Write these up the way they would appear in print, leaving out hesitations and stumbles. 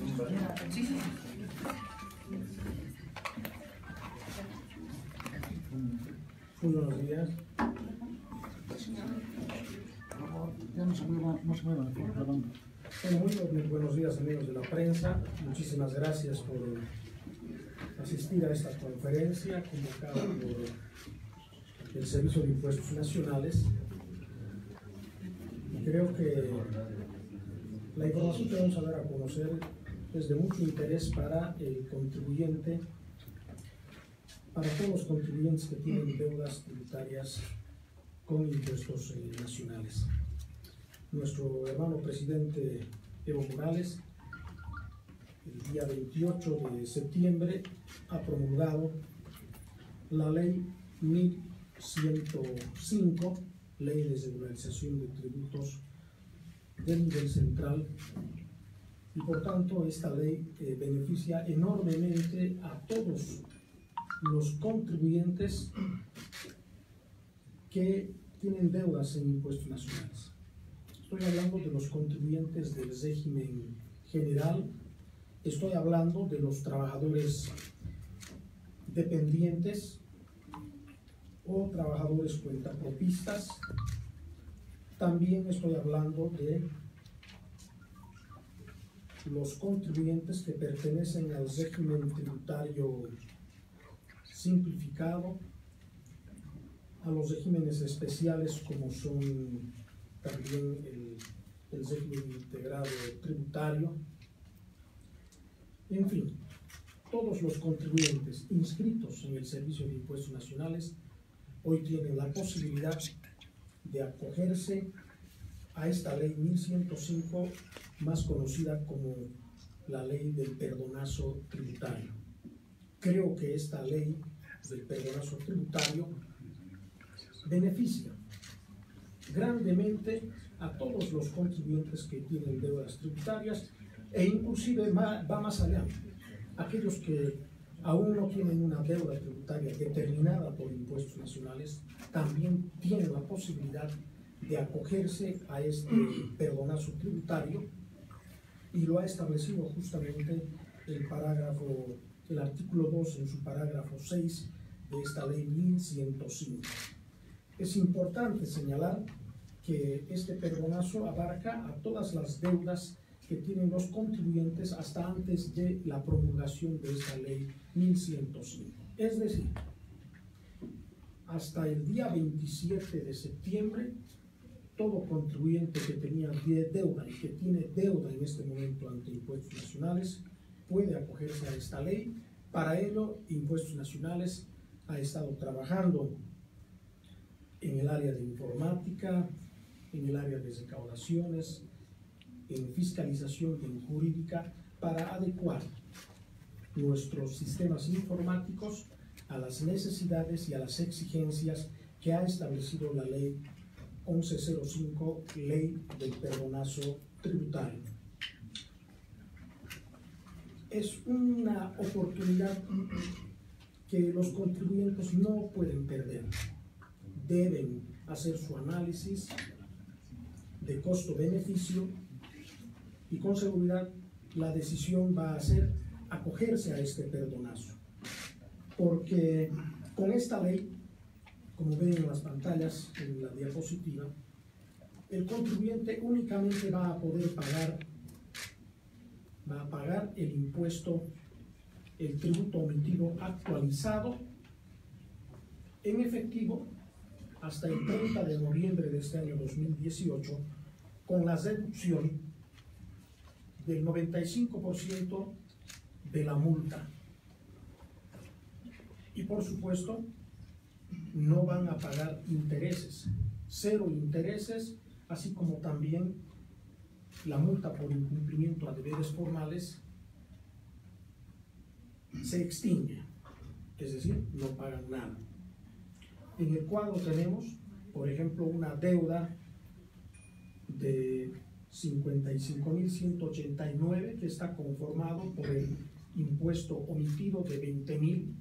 Muy buenos días. Muy buenos días, amigos de la prensa. Muchísimas gracias por asistir a esta conferencia convocada por el Servicio de Impuestos Nacionales. Y creo que la información que vamos a dar a conocer es de mucho interés para el contribuyente, para todos los contribuyentes que tienen deudas tributarias con impuestos nacionales. Nuestro hermano presidente Evo Morales, el día 28 de septiembre, ha promulgado la ley 1105, ley de regularización de tributos del nivel central, y por tanto esta ley beneficia enormemente a todos los contribuyentes que tienen deudas en impuestos nacionales. Estoy hablando de los contribuyentes del régimen general, estoy hablando de los trabajadores dependientes o trabajadores cuentapropistas, también estoy hablando de los contribuyentes que pertenecen al régimen tributario simplificado, a los regímenes especiales como son también el régimen integrado tributario. En fin, todos los contribuyentes inscritos en el Servicio de Impuestos Nacionales hoy tienen la posibilidad de acogerse a esta ley 1105, más conocida como la ley del perdonazo tributario. Creo que esta ley del perdonazo tributario beneficia grandemente a todos los contribuyentes que tienen deudas tributarias e inclusive va más allá. Aquellos que aún no tienen una deuda tributaria determinada por impuestos nacionales también tienen la posibilidad de acogerse a este perdonazo tributario, y lo ha establecido justamente el artículo 2 en su parágrafo 6 de esta ley 1105. Es importante señalar que este perdonazo abarca a todas las deudas que tienen los contribuyentes hasta antes de la promulgación de esta ley 1105. Es decir, hasta el día 27 de septiembre, todo contribuyente que tenía deuda y que tiene deuda en este momento ante impuestos nacionales puede acogerse a esta ley. Para ello, Impuestos Nacionales ha estado trabajando en el área de informática, en el área de recaudaciones, en fiscalización y en jurídica, para adecuar nuestros sistemas informáticos a las necesidades y a las exigencias que ha establecido la ley 1105, ley del perdonazo tributario. Es una oportunidad que los contribuyentes no pueden perder. Deben hacer su análisis de costo-beneficio y con seguridad la decisión va a ser acogerse a este perdonazo, porque con esta ley, como ven en las pantallas, en la diapositiva, el contribuyente únicamente va a poder pagar el impuesto, el tributo omitido actualizado en efectivo hasta el 30 de noviembre de este año 2018, con la reducción del 95% de la multa. Y por supuesto, no van a pagar intereses, 0 intereses, así como también la multa por incumplimiento a deberes formales se extingue, es decir, no pagan nada. En el cuadro tenemos, por ejemplo, una deuda de 55.189 que está conformado por el impuesto omitido de 20.000,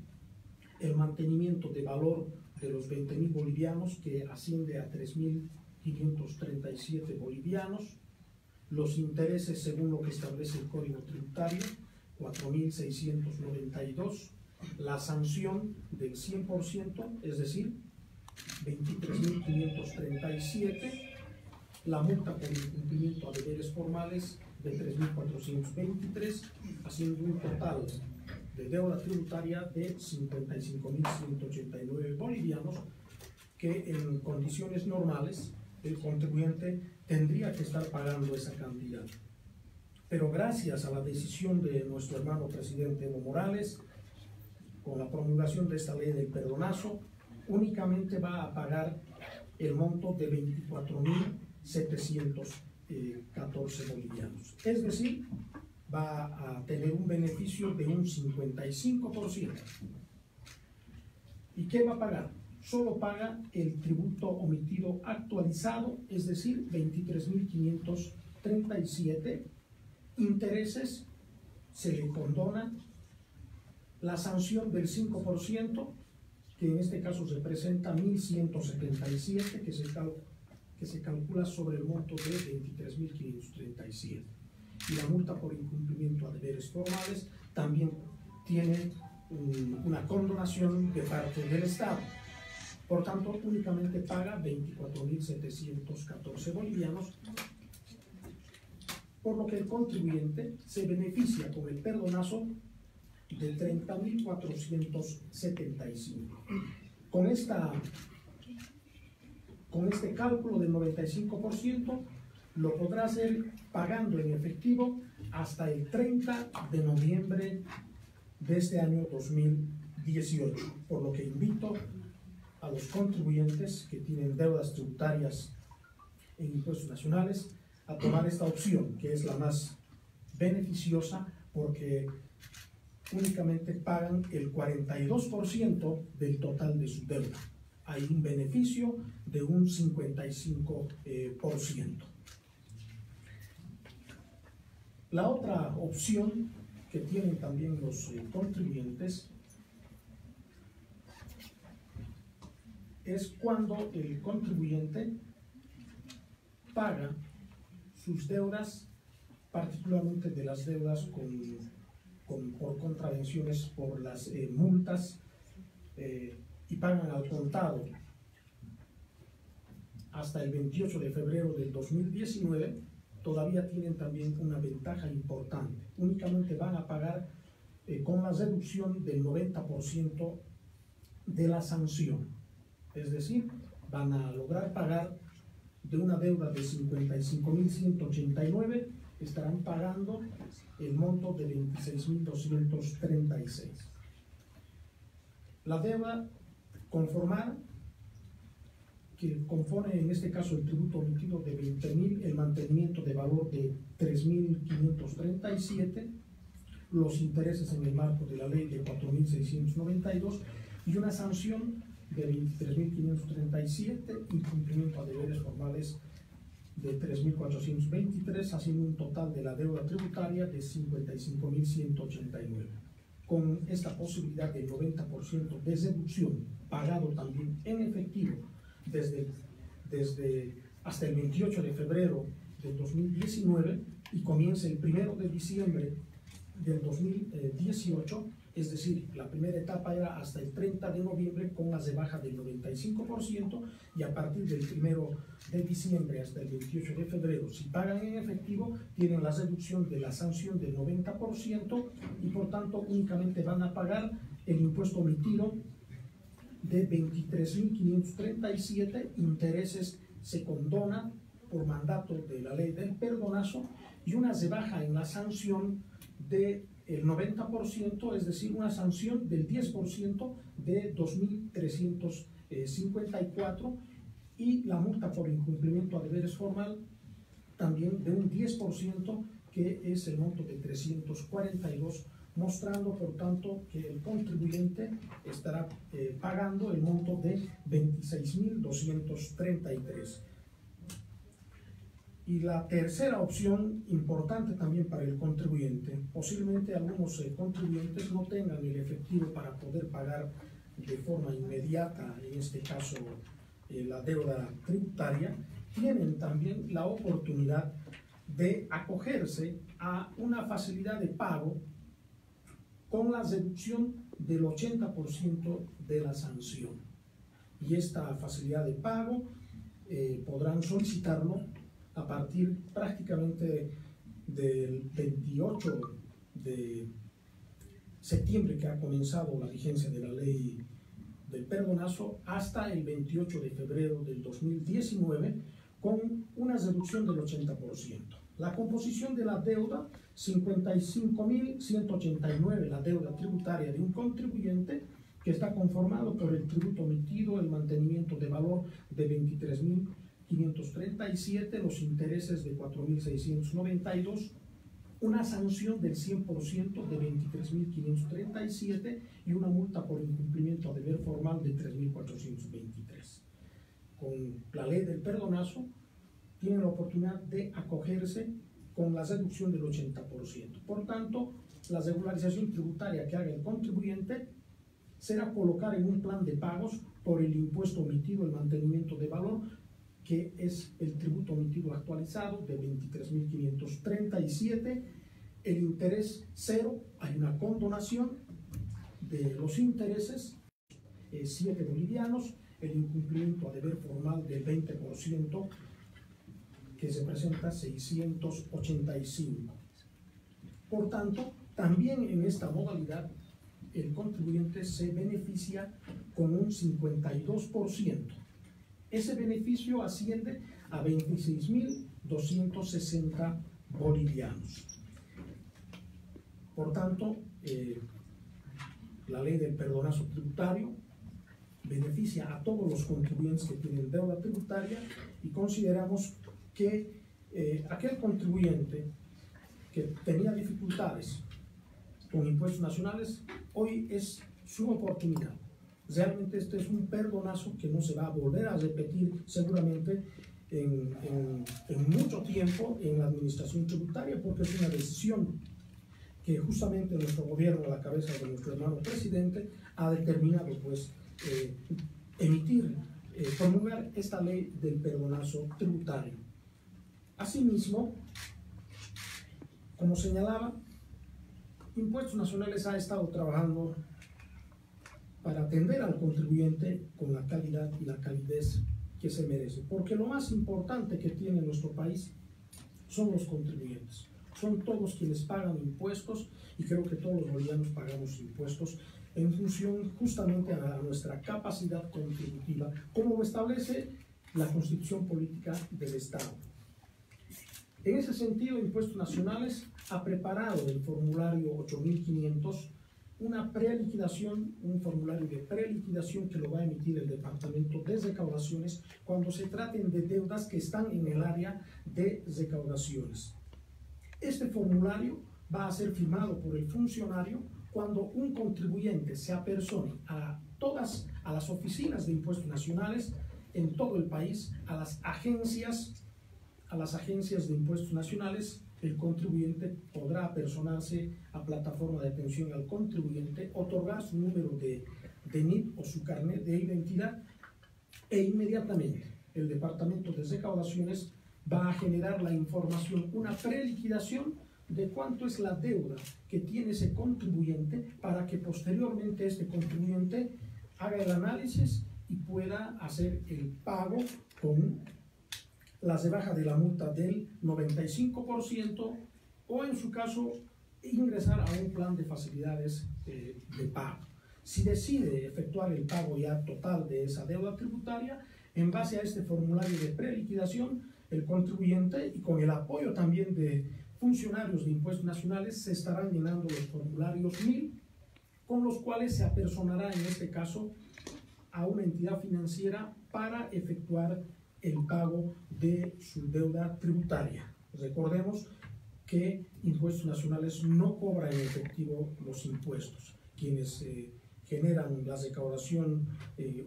el mantenimiento de valor de los 20.000 bolivianos que asciende a 3.537 bolivianos, los intereses según lo que establece el Código Tributario, 4.692, la sanción del 100%, es decir, 23.537, la multa por incumplimiento a deberes formales de 3.423, haciendo un total de deuda tributaria de 55.189 bolivianos, que en condiciones normales el contribuyente tendría que estar pagando esa cantidad. Pero gracias a la decisión de nuestro hermano presidente Evo Morales, con la promulgación de esta ley del perdonazo, únicamente va a pagar el monto de 24.714 bolivianos. Es decir, va a tener un beneficio de un 55%. ¿Y qué va a pagar? Solo paga el tributo omitido actualizado, es decir, 23.537. Intereses se le condona, la sanción del 5%, que en este caso representa 1.177, que se calcula sobre el monto de 23.537. Y la multa por incumplimiento a deberes formales también tiene una condonación de parte del Estado. Por tanto, únicamente paga 24.714 bolivianos, por lo que el contribuyente se beneficia con el perdonazo de 30.475. Con este cálculo del 95%, lo podrá hacer pagando en efectivo hasta el 30 de noviembre de este año 2018, por lo que invito a los contribuyentes que tienen deudas tributarias en impuestos nacionales a tomar esta opción, que es la más beneficiosa, porque únicamente pagan el 42% del total de su deuda. Hay un beneficio de un 55%. La otra opción que tienen también los contribuyentes es cuando el contribuyente paga sus deudas, particularmente de las deudas por contravenciones por las multas, y pagan al contado hasta el 28 de febrero del 2019, todavía tienen también una ventaja importante. Únicamente van a pagar con la reducción del 90% de la sanción. Es decir, van a lograr pagar de una deuda de 55.189, estarán pagando el monto de 26.236. La deuda conformada, que compone en este caso el tributo omitido de 20.000, el mantenimiento de valor de 3.537, los intereses en el marco de la ley de 4.692 y una sanción de 23.537, incumplimiento a deberes formales de 3.423, haciendo un total de la deuda tributaria de 55.189. Con esta posibilidad del 90% de reducción, pagado también en efectivo desde hasta el 28 de febrero del 2019 y comienza el 1 de diciembre del 2018, es decir, la primera etapa era hasta el 30 de noviembre con la rebaja del 95%, y a partir del 1 de diciembre hasta el 28 de febrero, si pagan en efectivo, tienen la reducción de la sanción del 90% y por tanto únicamente van a pagar el impuesto omitido de 23.537, intereses se condona por mandato de la ley del perdonazo, y una rebaja en la sanción del 90%, es decir, una sanción del 10% de 2.354, y la multa por incumplimiento a deberes formal también de un 10%, que es el monto de 342, mostrando por tanto que el contribuyente estará pagando el monto de 26.233. Y la tercera opción importante también para el contribuyente, posiblemente algunos contribuyentes no tengan el efectivo para poder pagar de forma inmediata, en este caso la deuda tributaria, tienen también la oportunidad de acogerse a una facilidad de pago con la reducción del 80% de la sanción. Y esta facilidad de pago podrán solicitarlo a partir prácticamente del 28 de septiembre, que ha comenzado la vigencia de la ley del perdonazo, hasta el 28 de febrero del 2019, con una reducción del 80%. La composición de la deuda: 55.189 la deuda tributaria de un contribuyente, que está conformado por el tributo omitido, el mantenimiento de valor de 23.537, los intereses de 4.692, una sanción del 100% de 23.537 y una multa por incumplimiento a deber formal de 3.423. Con la ley del perdonazo tienen la oportunidad de acogerse con la reducción del 80%. Por tanto, la regularización tributaria que haga el contribuyente será colocar en un plan de pagos por el impuesto omitido, el mantenimiento de valor, que es el tributo omitido actualizado de 23.537, el interés cero, hay una condonación de los intereses, 7 bolivianos, el incumplimiento a deber formal del 20%, que se presenta 685. Por tanto, también en esta modalidad el contribuyente se beneficia con un 52%. Ese beneficio asciende a 26.260 bolivianos. Por tanto, la ley del perdonazo tributario beneficia a todos los contribuyentes que tienen deuda tributaria, y consideramos que aquel contribuyente que tenía dificultades con impuestos nacionales, hoy es su oportunidad. Realmente este es un perdonazo que no se va a volver a repetir seguramente en mucho tiempo en la administración tributaria, porque es una decisión que justamente nuestro gobierno, a la cabeza de nuestro hermano presidente, ha determinado pues promulgar esta ley del perdonazo tributario. Asimismo, como señalaba, Impuestos Nacionales ha estado trabajando para atender al contribuyente con la calidad y la calidez que se merece, porque lo más importante que tiene nuestro país son los contribuyentes. Son todos quienes pagan impuestos, y creo que todos los bolivianos pagamos impuestos en función justamente a nuestra capacidad contributiva, como lo establece la Constitución Política del Estado. En ese sentido, Impuestos Nacionales ha preparado el formulario 8500, una preliquidación, un formulario de preliquidación que lo va a emitir el Departamento de Recaudaciones cuando se traten de deudas que están en el área de recaudaciones. Este formulario va a ser firmado por el funcionario cuando un contribuyente se apersone a las oficinas de Impuestos Nacionales en todo el país, a las agencias de Impuestos Nacionales. El contribuyente podrá apersonarse a plataforma de atención al contribuyente, otorgar su número de NIT o su carnet de identidad, e inmediatamente el Departamento de Recaudaciones va a generar la información, una preliquidación de cuánto es la deuda que tiene ese contribuyente, para que posteriormente este contribuyente haga el análisis y pueda hacer el pago con la rebaja de la multa del 95%, o en su caso ingresar a un plan de facilidades de pago. Si decide efectuar el pago ya total de esa deuda tributaria, en base a este formulario de preliquidación, el contribuyente, y con el apoyo también de funcionarios de Impuestos Nacionales, se estarán llenando los formularios 1000, con los cuales se apersonará en este caso a una entidad financiera para efectuar el pago de su deuda tributaria. Recordemos que Impuestos Nacionales no cobra en efectivo los impuestos. Quienes generan la recaudación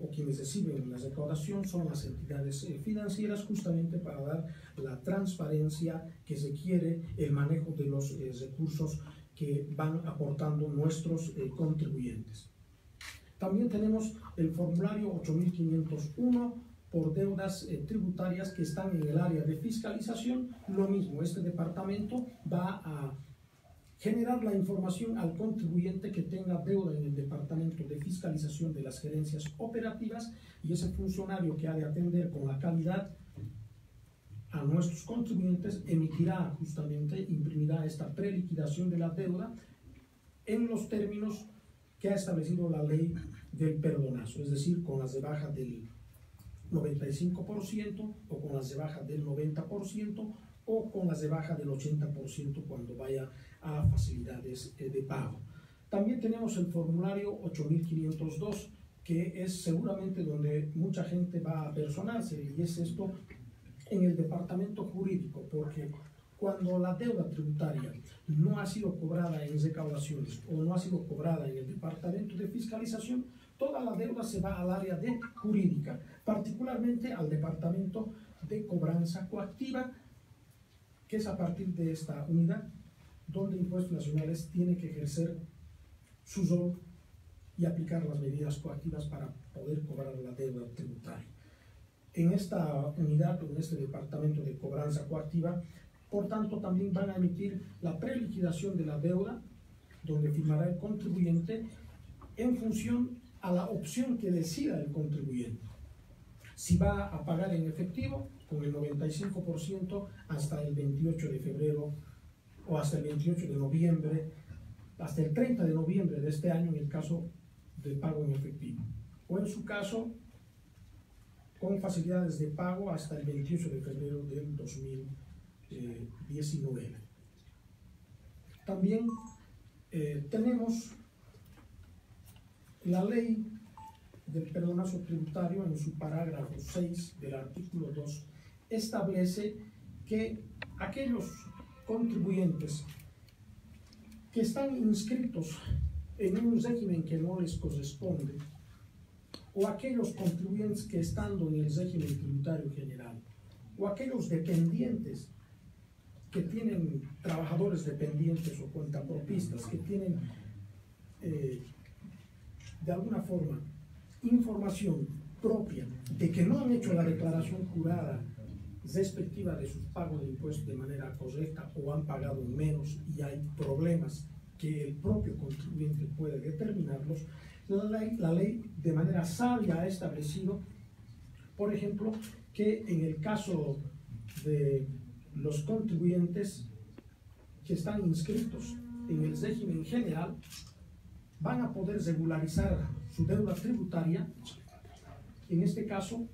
o quienes reciben la recaudación son las entidades financieras, justamente para dar la transparencia que se quiere, el manejo de los recursos que van aportando nuestros contribuyentes. También tenemos el formulario 8501 por deudas tributarias que están en el área de fiscalización. Lo mismo, este departamento va a generar la información al contribuyente que tenga deuda en el departamento de fiscalización de las gerencias operativas, y ese funcionario que ha de atender con la calidad a nuestros contribuyentes emitirá justamente, imprimirá esta preliquidación de la deuda en los términos que ha establecido la ley del perdonazo, es decir, con las de baja del 95% o con las de baja del 90% o con las de baja del 80% cuando vaya a facilidades de pago. También tenemos el formulario 8502, que es seguramente donde mucha gente va a personarse, y es esto en el departamento jurídico, porque cuando la deuda tributaria no ha sido cobrada en recaudaciones o no ha sido cobrada en el departamento de fiscalización, toda la deuda se va al área de jurídica, particularmente al departamento de cobranza coactiva, que es a partir de esta unidad donde Impuestos Nacionales tiene que ejercer su rol y aplicar las medidas coactivas para poder cobrar la deuda tributaria. En esta unidad o en este departamento de cobranza coactiva, por tanto, también van a emitir la preliquidación de la deuda, donde firmará el contribuyente en función a la opción que decida el contribuyente. Si va a pagar en efectivo, con el 95% hasta el 28 de febrero o hasta el 28 de noviembre, hasta el 30 de noviembre de este año en el caso del pago en efectivo, o en su caso con facilidades de pago hasta el 28 de febrero del 2019. También tenemos la ley del perdonazo tributario. En su parágrafo 6 del artículo 2 establece que aquellos contribuyentes que están inscritos en un régimen que no les corresponde, o aquellos contribuyentes que estando en el régimen tributario general, o aquellos dependientes que tienen trabajadores dependientes o cuentapropistas que tienen de alguna forma información propia de que no han hecho la declaración jurada respectiva de sus pagos de impuestos de manera correcta o han pagado menos y hay problemas que el propio contribuyente puede determinarlos, la ley de manera sabia ha establecido, por ejemplo, que en el caso de los contribuyentes que están inscritos en el régimen general van a poder regularizar su deuda tributaria. En este caso,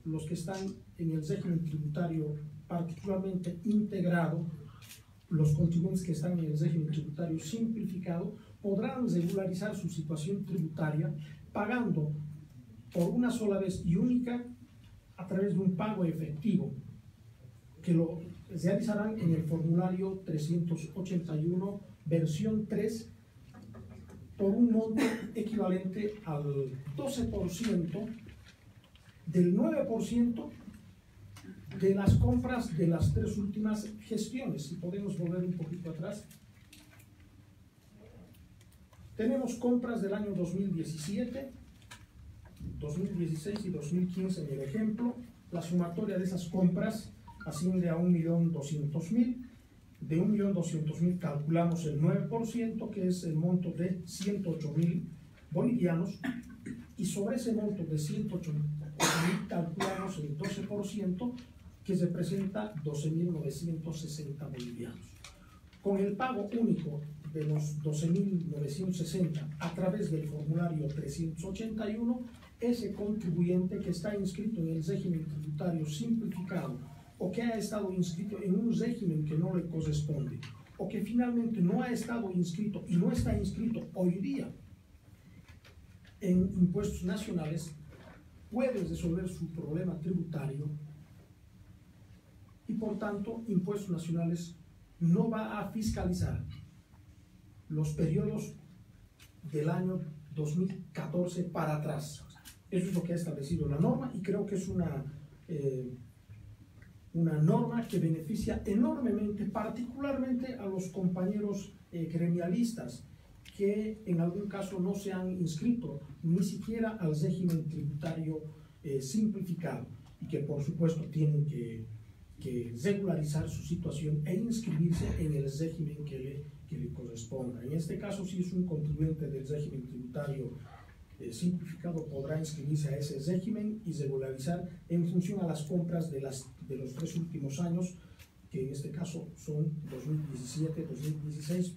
los que están en el régimen tributario particularmente integrado, los contribuyentes que están en el régimen tributario simplificado, podrán regularizar su situación tributaria pagando por una sola vez y única a través de un pago efectivo, que lo realizarán en el formulario 381, versión 3, por un monto equivalente al 12% del 9% de las compras de las 3 últimas gestiones. Si podemos volver un poquito atrás, tenemos compras del año 2017, 2016 y 2015 en el ejemplo. La sumatoria de esas compras asciende a 1.200.000. De 1.200.000 calculamos el 9%, que es el monto de 108.000 bolivianos, y sobre ese monto de 108.000 calculamos el 12%, que representa 12.960 bolivianos. Con el pago único de los 12.960 a través del formulario 381, ese contribuyente que está inscrito en el régimen tributario simplificado o que ha estado inscrito en un régimen que no le corresponde, o que finalmente no ha estado inscrito y no está inscrito hoy día en Impuestos Nacionales, puede resolver su problema tributario y por tanto Impuestos Nacionales no va a fiscalizar los periodos del año 2014 para atrás. Eso es lo que ha establecido la norma, y creo que es una norma que beneficia enormemente, particularmente a los compañeros gremialistas que en algún caso no se han inscrito ni siquiera al régimen tributario simplificado y que por supuesto tienen que regularizar su situación e inscribirse en el régimen que le corresponda. En este caso, si es un contribuyente del régimen tributario simplificado, podrá inscribirse a ese régimen y regularizar en función a las compras de los 3 últimos años, que en este caso son 2017, 2016,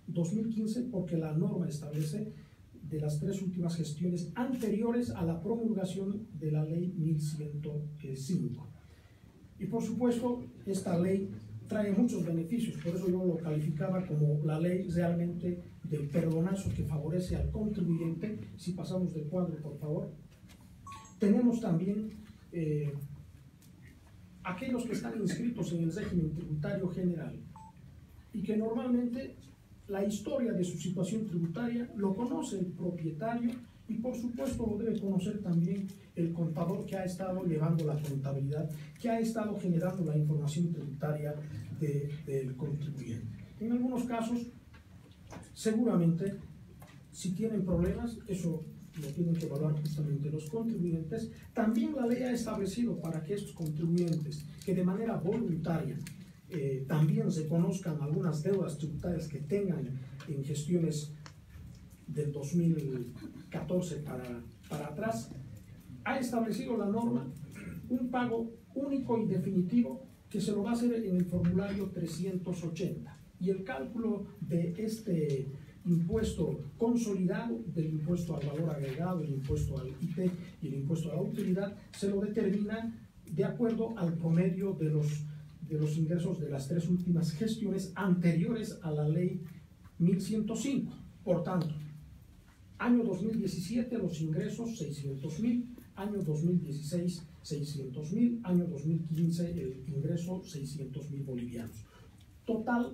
2015, porque la norma establece de las 3 últimas gestiones anteriores a la promulgación de la ley 1105. Y por supuesto, esta ley trae muchos beneficios, por eso yo lo calificaba como la ley realmente del perdonazo que favorece al contribuyente. Si pasamos de cuadro, por favor. Tenemos también aquellos que están inscritos en el régimen tributario general y que normalmente la historia de su situación tributaria lo conoce el propietario y por supuesto lo debe conocer también el contador que ha estado llevando la contabilidad, que ha estado generando la información tributaria del contribuyente. En algunos casos, seguramente, si tienen problemas, eso lo tienen que evaluar justamente los contribuyentes. También la ley ha establecido para que estos contribuyentes que de manera voluntaria también se conozcan algunas deudas tributarias que tengan en gestiones del 2014 para atrás, ha establecido la norma un pago único y definitivo que se lo va a hacer en el formulario 380. Y el cálculo de este impuesto consolidado, del impuesto al valor agregado, el impuesto al IT y el impuesto a la utilidad, se lo determina de acuerdo al promedio de los ingresos de las 3 últimas gestiones anteriores a la ley 1105. Por tanto, año 2017 los ingresos 600.000, año 2016 600.000, año 2015 el ingreso 600.000 bolivianos. Total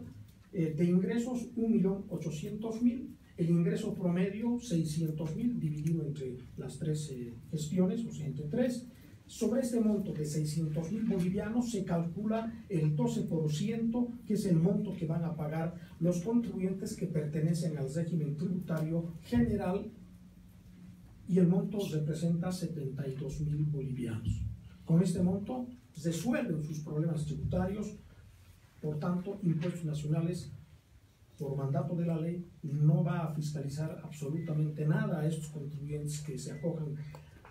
de ingresos 1.800.000, el ingreso promedio 600.000 dividido entre las 3 gestiones, o sea, entre 3. Sobre este monto de 600.000 bolivianos se calcula el 12%, que es el monto que van a pagar los contribuyentes que pertenecen al régimen tributario general, y el monto representa 72.000 bolivianos. Con este monto resuelven sus problemas tributarios. Por tanto, Impuestos Nacionales, por mandato de la ley, no va a fiscalizar absolutamente nada a estos contribuyentes que se acojan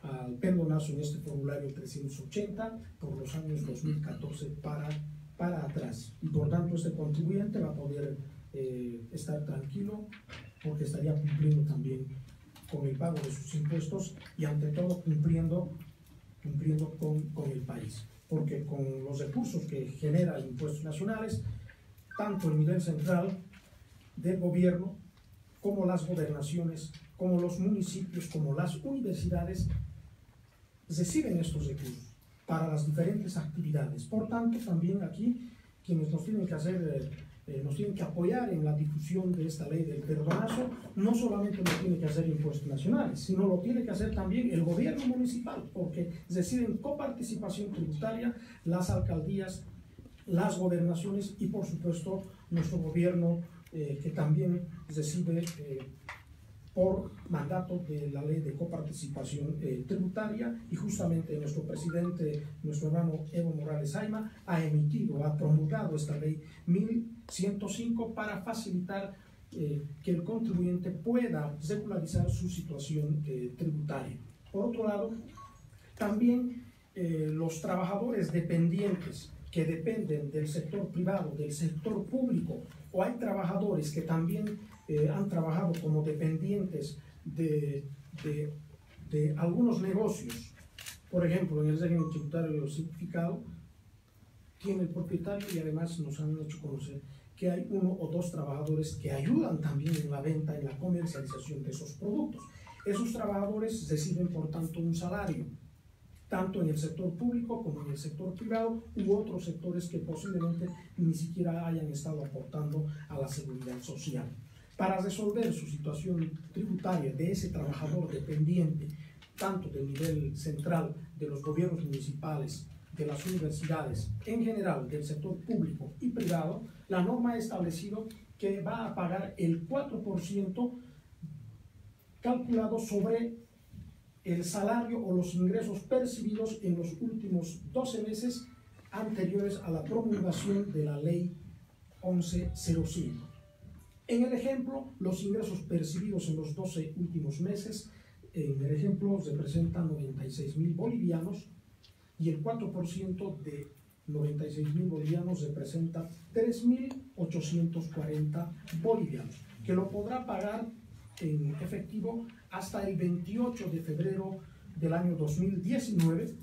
al perdonazo en este formulario 380 por los años 2014 para atrás. Y por tanto, este contribuyente va a poder estar tranquilo, porque estaría cumpliendo también con el pago de sus impuestos y ante todo cumpliendo con el país. Porque con los recursos que genera Impuestos Nacionales, tanto el nivel central del gobierno, como las gobernaciones, como los municipios, como las universidades, reciben estos recursos para las diferentes actividades. Por tanto, también aquí quienes nos tienen que apoyar en la difusión de esta ley del perdonazo, no solamente lo tiene que hacer Impuestos Nacionales, sino lo tiene que hacer también el gobierno municipal, porque reciben coparticipación tributaria las alcaldías, las gobernaciones y por supuesto nuestro gobierno, que también recibe por mandato de la ley de coparticipación tributaria, y justamente nuestro presidente, nuestro hermano Evo Morales Ayma, ha promulgado esta ley 1105 para facilitar que el contribuyente pueda regularizar su situación tributaria. Por otro lado, también los trabajadores dependientes que dependen del sector privado, del sector público, o hay trabajadores que también han trabajado como dependientes de algunos negocios. Por ejemplo, en el régimen tributario simplificado, tiene el propietario, y además nos han hecho conocer que hay 1 o 2 trabajadores que ayudan también en la venta, en la comercialización de esos productos. Esos trabajadores reciben, por tanto, un salario, tanto en el sector público como en el sector privado u otros sectores que posiblemente ni siquiera hayan estado aportando a la seguridad social. Para resolver su situación tributaria de ese trabajador dependiente, tanto del nivel central, de los gobiernos municipales, de las universidades, en general del sector público y privado, la norma ha establecido que va a pagar el 4% calculado sobre el salario o los ingresos percibidos en los últimos 12 meses anteriores a la promulgación de la Ley 1105. En el ejemplo, los ingresos percibidos en los 12 últimos meses, en el ejemplo, representan 96.000 bolivianos y el 4% de 96.000 bolivianos representa 3.840 bolivianos, que lo podrá pagar en efectivo hasta el 28 de febrero del año 2019.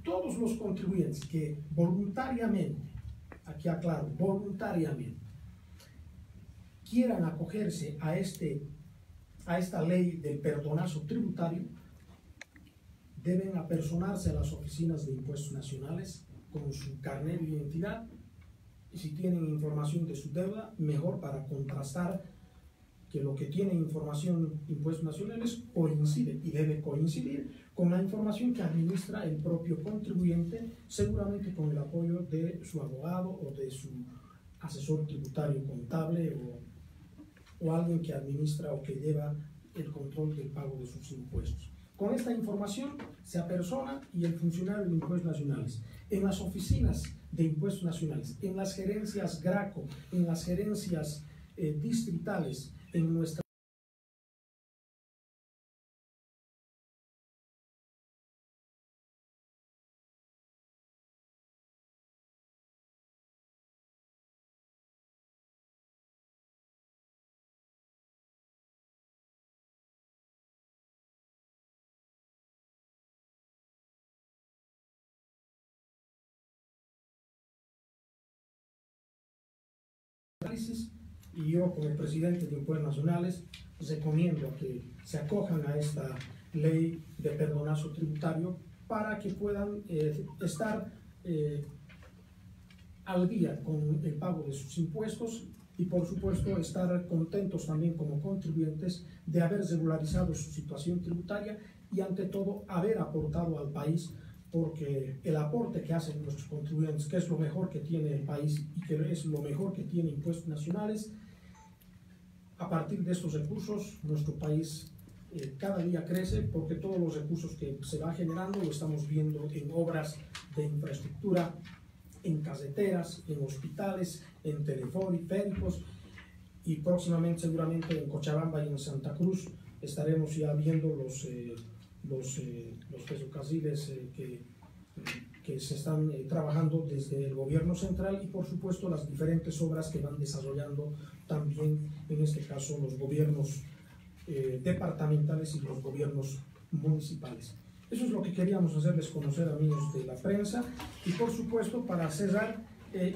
Todos los contribuyentes que voluntariamente, aquí aclaro, voluntariamente, quieran acogerse a esta ley del perdonazo tributario, deben apersonarse a las oficinas de impuestos nacionales con su carnet de identidad, y si tienen información de su deuda, mejor, para contrastar que lo que tiene información impuestos nacionales coincide y debe coincidir con la información que administra el propio contribuyente, seguramente con el apoyo de su abogado o de su asesor tributario contable o alguien que administra o que lleva el control del pago de sus impuestos. Con esta información se apersona y el funcionario de impuestos nacionales, en las oficinas de impuestos nacionales, en las gerencias GRACO, en las gerencias distritales, en nuestra análisis, y yo como presidente de impuestos nacionales recomiendo que se acojan a esta ley de perdonazo tributario para que puedan estar al día con el pago de sus impuestos y por supuesto estar contentos también como contribuyentes de haber regularizado su situación tributaria y ante todo haber aportado al país, porque el aporte que hacen nuestros contribuyentes, que es lo mejor que tiene el país y que es lo mejor que tiene impuestos nacionales, a partir de estos recursos nuestro país cada día crece, porque todos los recursos que se va generando lo estamos viendo en obras de infraestructura, en carreteras, en hospitales, en teleféricos, y próximamente seguramente en Cochabamba y en Santa Cruz estaremos ya viendo los ferrocarriles que se están trabajando desde el gobierno central, y por supuesto las diferentes obras que van desarrollando también, en este caso, los gobiernos departamentales y los gobiernos municipales. Eso es lo que queríamos hacerles conocer, amigos de la prensa. Y por supuesto, para cerrar,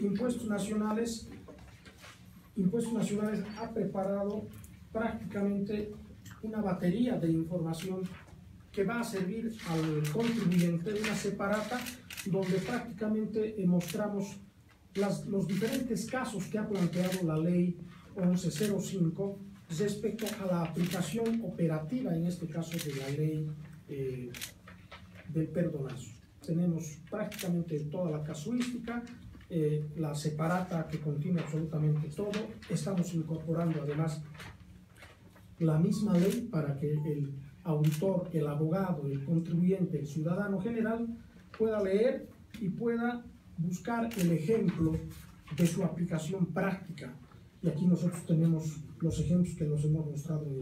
Impuestos Nacionales ha preparado prácticamente una batería de información que va a servir al contribuyente, una separata donde prácticamente mostramos los diferentes casos que ha planteado la Ley 1105 respecto a la aplicación operativa, en este caso de la ley del perdonazo. Tenemos prácticamente toda la casuística, la separata que contiene absolutamente todo. Estamos incorporando además la misma ley para que el auditor, el abogado, el contribuyente, el ciudadano general pueda leer y pueda buscar el ejemplo de su aplicación práctica. Y aquí nosotros tenemos los ejemplos que nos hemos mostrado en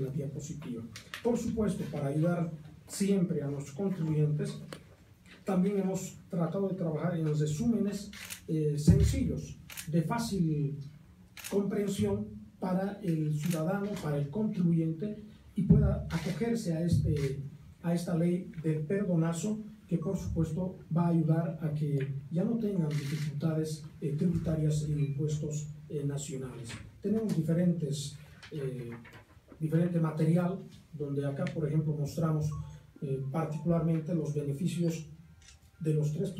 la diapositiva. Por supuesto, para ayudar siempre a los contribuyentes, también hemos tratado de trabajar en los resúmenes sencillos, de fácil comprensión para el ciudadano, para el contribuyente, y pueda acogerse a esta ley del perdonazo, que por supuesto va a ayudar a que ya no tengan dificultades tributarias en impuestos nacionales. Tenemos diferente material, donde acá, por ejemplo, mostramos particularmente los beneficios de los tres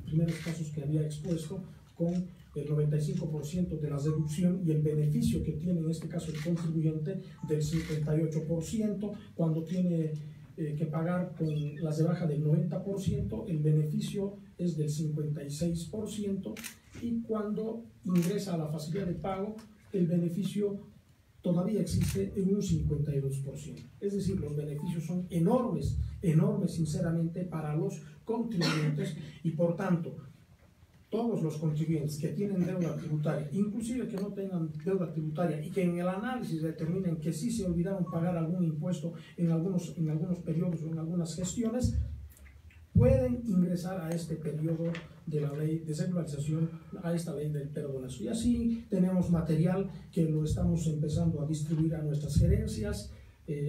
primeros casos que había expuesto, con el 95% de la deducción y el beneficio que tiene en este caso el contribuyente del 58%, cuando tiene que pagar con las de baja del 90%, el beneficio es del 56%, y cuando ingresa a la facilidad de pago, el beneficio todavía existe en un 52%. Es decir, los beneficios son enormes, enormes sinceramente para los contribuyentes, y por tanto, todos los contribuyentes que tienen deuda tributaria, inclusive que no tengan deuda tributaria y que en el análisis determinen que sí se olvidaron pagar algún impuesto en algunos periodos o en algunas gestiones, pueden ingresar a este periodo de la ley de regularización, a esta ley del perdonazo. Y así tenemos material que lo estamos empezando a distribuir a nuestras gerencias,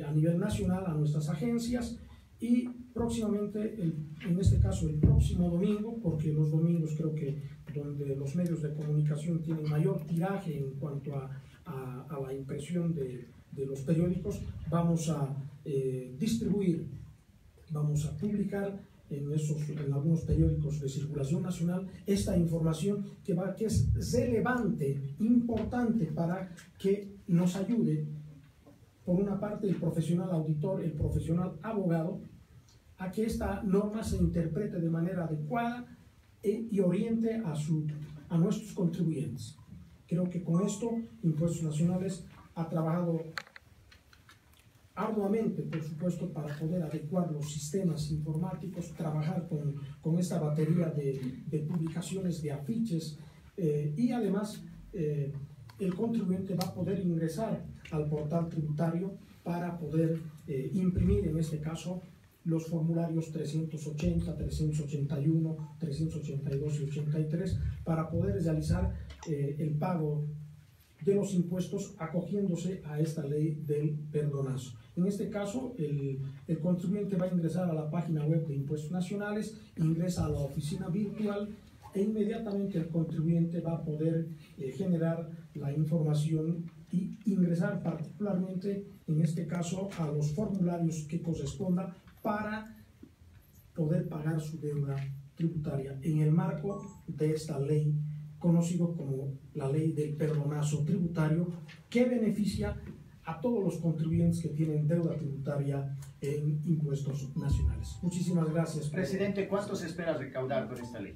a nivel nacional, a nuestras agencias, y próximamente, en este caso el próximo domingo, porque los domingos creo que donde los medios de comunicación tienen mayor tiraje en cuanto a la impresión de los periódicos, vamos a distribuir, vamos a publicar en algunos periódicos de circulación nacional esta información que es relevante, importante, para que nos ayude, por una parte, el profesional auditor, el profesional abogado, a que esta norma se interprete de manera adecuada y oriente a nuestros contribuyentes. Creo que con esto Impuestos Nacionales ha trabajado arduamente, por supuesto, para poder adecuar los sistemas informáticos, trabajar con esta batería de publicaciones, de afiches, y además el contribuyente va a poder ingresar al portal tributario para poder imprimir, en este caso, los formularios 380, 381, 382 y 83, para poder realizar el pago de los impuestos acogiéndose a esta ley del perdonazo. En este caso, el contribuyente va a ingresar a la página web de Impuestos Nacionales, ingresa a la oficina virtual, e inmediatamente el contribuyente va a poder generar la información y ingresar particularmente, en este caso, a los formularios que correspondan para poder pagar su deuda tributaria en el marco de esta ley, conocido como la ley del perdonazo tributario, que beneficia a todos los contribuyentes que tienen deuda tributaria en Impuestos Nacionales. Muchísimas gracias. Presidente, ¿cuánto se espera recaudar con esta ley?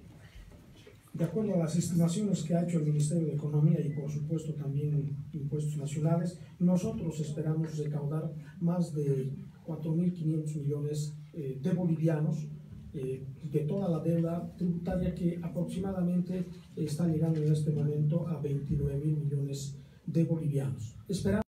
De acuerdo a las estimaciones que ha hecho el Ministerio de Economía y por supuesto también Impuestos Nacionales, nosotros esperamos recaudar más de 4.500 millones de bolivianos, de toda la deuda tributaria, que aproximadamente está llegando en este momento a 29.000 millones de bolivianos. Esperamos